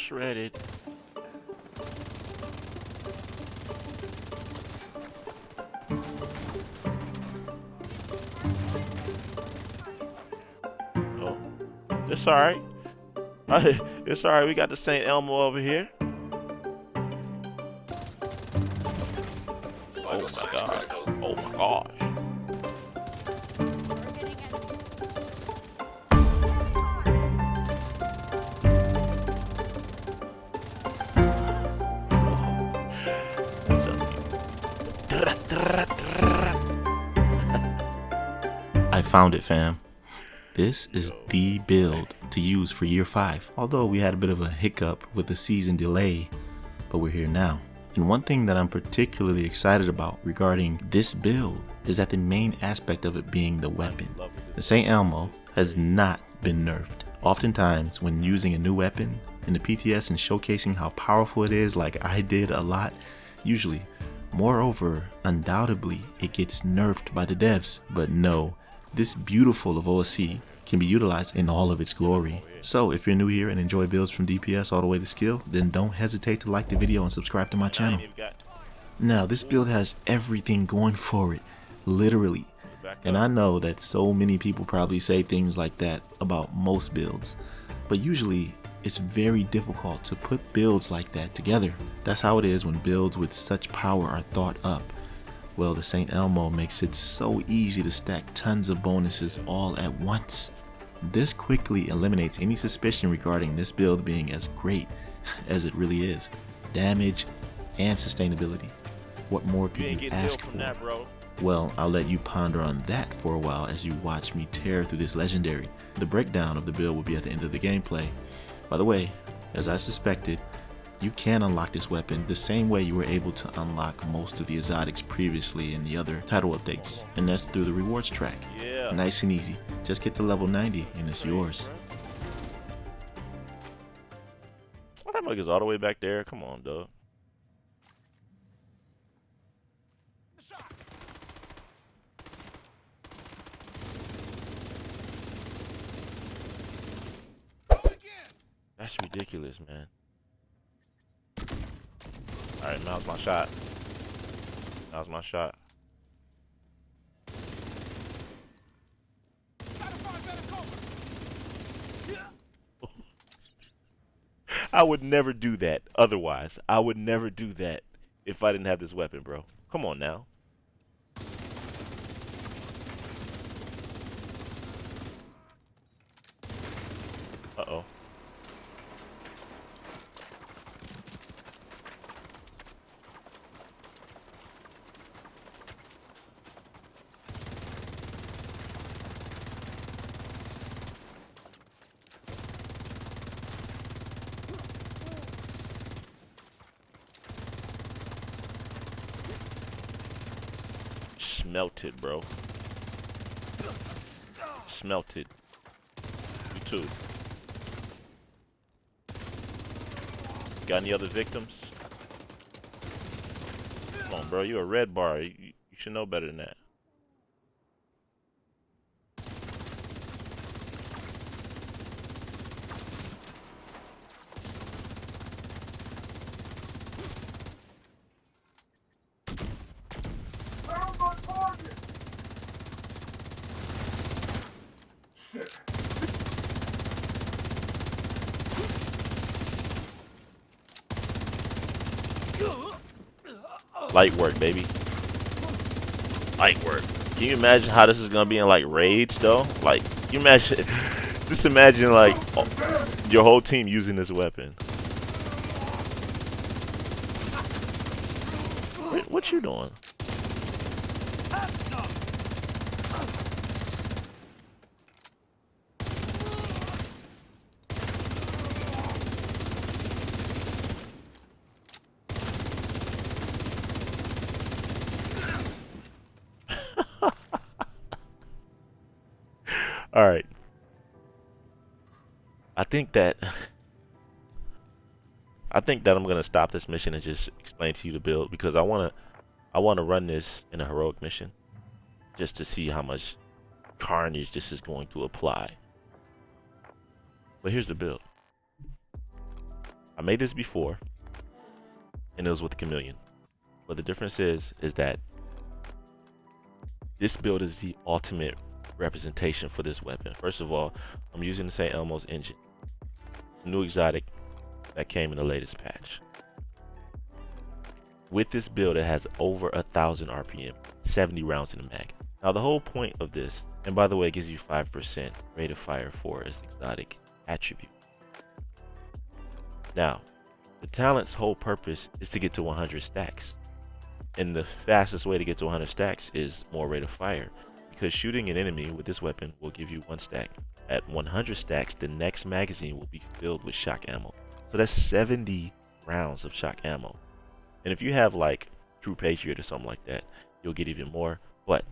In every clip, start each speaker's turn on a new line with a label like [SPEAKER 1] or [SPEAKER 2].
[SPEAKER 1] shredded. Oh, it's alright. It's alright. We got the St. Elmo over here. Oh my god. Oh my gosh.
[SPEAKER 2] I found it, fam. This is the build to use for year 5. Although we had a bit of a hiccup with the season delay, but we're here now. And one thing that I'm particularly excited about regarding this build is that the main aspect of it being the weapon. The St. Elmo has not been nerfed. Oftentimes when using a new weapon in the PTS and showcasing how powerful it is, like I did a lot, usually, moreover, undoubtedly, it gets nerfed by the devs. But no, this beautiful of OSC can be utilized in all of its glory. So if you're new here and enjoy builds from DPS all the way to skill, then don't hesitate to like the video and subscribe to my channel. Now this build has everything going for it, literally. And I know that so many people probably say things like that about most builds, but usually it's very difficult to put builds like that together. That's how it is when builds with such power are thought up. Well, the St. Elmo makes it so easy to stack tons of bonuses all at once. This quickly eliminates any suspicion regarding this build being as great as it really is. Damage and sustainability. What more could you ask for? Well, I'll let you ponder on that for a while as you watch me tear through this legendary. The breakdown of the build will be at the end of the gameplay. By the way, as I suspected, you can unlock this weapon the same way you were able to unlock most of the exotics previously in the other title updates, and that's through the rewards track. Nice and easy. Just get to level 90 and it's yours.
[SPEAKER 1] Oh, that mug is all the way back there. Come on, dog. That's ridiculous, man. Alright, now's my shot. Now's my shot. I would never do that otherwise. I would never do that if I didn't have this weapon, bro. Come on now. Uh-oh. Smelted, bro. Smelted. You too. Got any other victims? Come on, bro. You're a red bar. You should know better than that. Light work, baby. Light work. Can you imagine how this is gonna be in like raids, though? Like, can you imagine? Just imagine like your whole team using this weapon. What you doing? All right. I think that I'm gonna stop this mission and just explain to you the build, because I wanna run this in a heroic mission just to see how much carnage this is going to apply. But here's the build. I made this before, and it was with the 𝐶. But the difference is that this build is the ultimate representation for this weapon. First of all, I'm using the same Elmo's engine, new exotic that came in the latest patch. With this build, it has over 1,000 RPM, 70 rounds in the mag. Now the whole point of this, and by the way, it gives you 5% rate of fire for its exotic attribute. Now, the talent's whole purpose is to get to 100 stacks. And the fastest way to get to 100 stacks is more rate of fire, because shooting an enemy with this weapon will give you 1 stack. At 100 stacks, the next magazine will be filled with shock ammo. So that's 70 rounds of shock ammo. And if you have like True Patriot or something like that, you'll get even more. But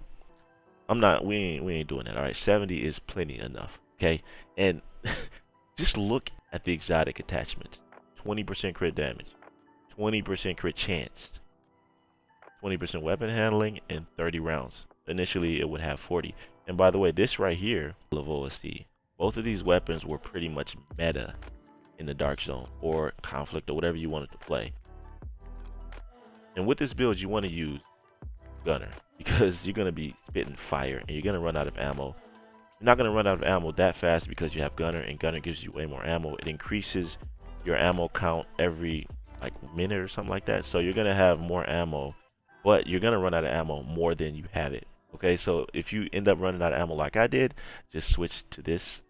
[SPEAKER 1] we ain't doing that. All right, 70 is plenty enough. Okay, and just look at the exotic attachments: 20% crit damage, 20% crit chance, 20% weapon handling, and 30 rounds. Initially, it would have 40. And by the way, this right here, of OSC, both of these weapons were pretty much meta in the Dark Zone or Conflict or whatever you wanted to play. And with this build, you want to use Gunner, because you're going to be spitting fire and you're going to run out of ammo. You're not going to run out of ammo that fast because you have Gunner, and Gunner gives you way more ammo. It increases your ammo count every like minute or something like that. So you're going to have more ammo, but you're going to run out of ammo more than you have it. Okay, so if you end up running out of ammo like I did, just switch to this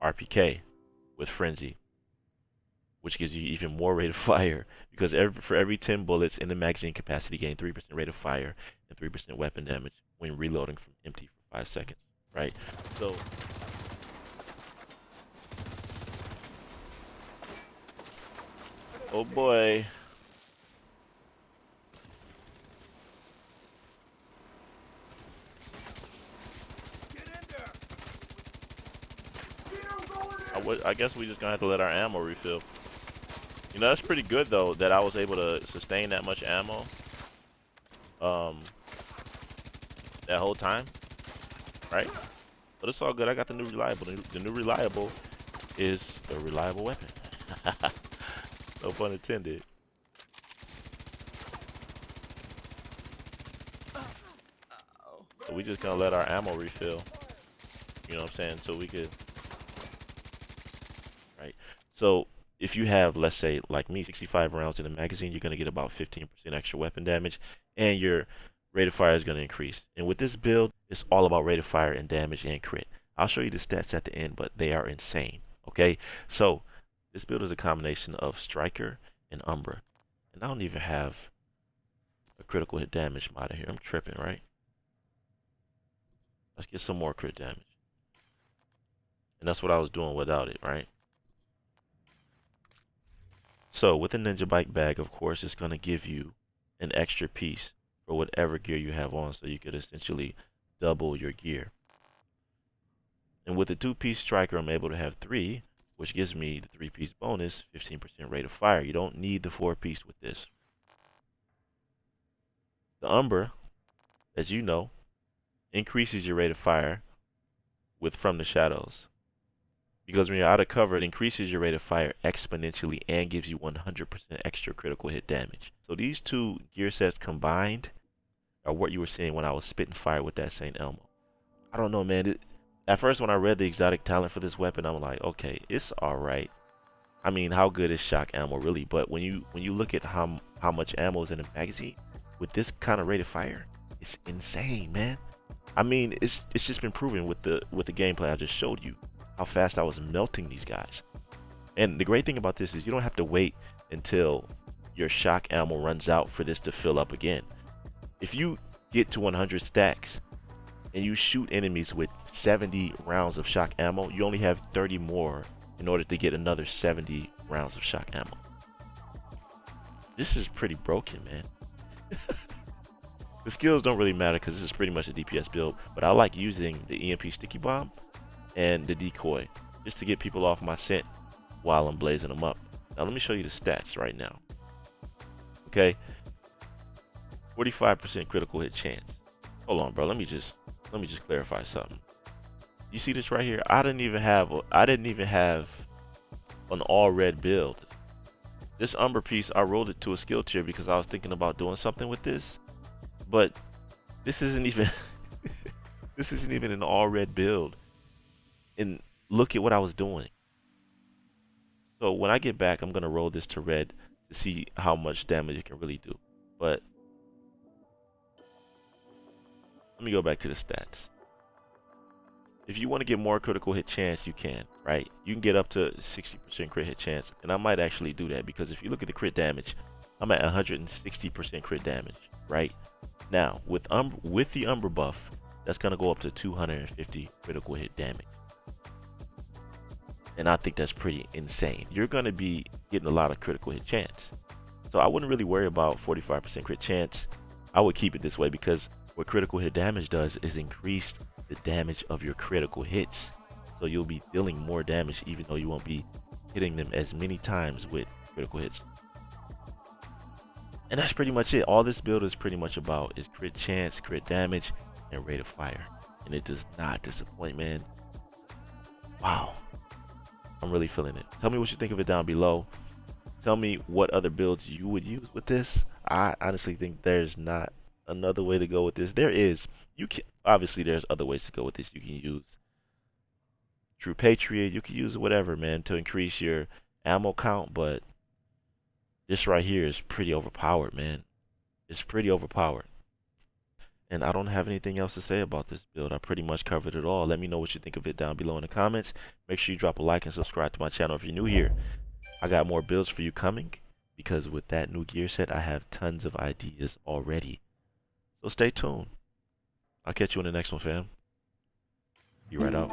[SPEAKER 1] RPK with Frenzy, which gives you even more rate of fire, because for every 10 bullets in the magazine capacity, gain 3% rate of fire and 3% weapon damage when reloading from empty for 5 seconds, right? So oh boy. I guess we just gonna have to let our ammo refill. You know, that's pretty good though that I was able to sustain that much ammo that whole time, right? But it's all good. I got the new reliable. The new reliable is a reliable weapon. No pun intended. So we just gonna let our ammo refill. You know what I'm saying? So we could, right? So if you have, let's say, like me, 65 rounds in a magazine, you're gonna get about 15% extra weapon damage, and your rate of fire is gonna increase. And with this build, it's all about rate of fire and damage and crit. I'll show you the stats at the end, but they are insane. Okay, so this build is a combination of Striker and Umbra, and I don't even have a critical hit damage mod in here. I'm tripping, right? Let's get some more crit damage. And that's what I was doing without it, right? So with the Ninja Bike bag, of course, it's going to give you an extra piece for whatever gear you have on, so you could essentially double your gear. And with the 2-piece Striker, I'm able to have 3, which gives me the 3-piece bonus, 15% rate of fire. You don't need the 4-piece with this. The Umbra, as you know, increases your rate of fire with From the Shadows, because when you're out of cover, it increases your rate of fire exponentially and gives you 100% extra critical hit damage. So these two gear sets combined are what you were seeing when I was spitting fire with that St. Elmo. I don't know, man. At first, when I read the exotic talent for this weapon, I'm like, okay, it's all right. I mean, how good is shock ammo really? But when you look at how much ammo is in a magazine with this kind of rate of fire, it's insane, man. I mean, it's just been proven with the gameplay I just showed you how fast I was melting these guys. And the great thing about this is you don't have to wait until your shock ammo runs out for this to fill up again. If you get to 100 stacks and you shoot enemies with 70 rounds of shock ammo, you only have 30 more in order to get another 70 rounds of shock ammo. This is pretty broken, man. The skills don't really matter because this is pretty much a DPS build, but I like using the EMP sticky bomb and the decoy just to get people off my scent while I'm blazing them up. Now let me show you the stats right now. Okay, 45% critical hit chance. Hold on, bro. Let me just clarify something. You see this right here? I didn't even have an all red build. This Umber piece, I rolled it to a skill tier because I was thinking about doing something with this, but this isn't even this isn't even an all red build. And look at what I was doing. So when I get back, I'm gonna roll this to red to see how much damage it can really do. But let me go back to the stats. If you want to get more critical hit chance, you can, right? You can get up to 60% crit hit chance, and I might actually do that because if you look at the crit damage, I'm at 160% crit damage, right? Now, with the Umber buff, that's going to go up to 250 critical hit damage. And I think that's pretty insane. You're going to be getting a lot of critical hit chance. So I wouldn't really worry about 45% crit chance. I would keep it this way because what critical hit damage does is increase the damage of your critical hits. So you'll be dealing more damage even though you won't be hitting them as many times with critical hits. And that's pretty much it. All this build is pretty much about is crit chance, crit damage, and rate of fire. And it does not disappoint, man. Wow. I'm really feeling it. Tell me what you think of it down below. Tell me what other builds you would use with this. I honestly think there's not another way to go with this. There is. You can obviously there's other ways to go with this. You can use True Patriot. You can use whatever, man, to increase your ammo count. But this right here is pretty overpowered, man. It's pretty overpowered. And I don't have anything else to say about this build. I pretty much covered it all. Let me know what you think of it down below in the comments. Make sure you drop a like and subscribe to my channel if you're new here. I got more builds for you coming because with that new gear set, I have tons of ideas already. So stay tuned. I'll catch you in the next one, fam. Be right out.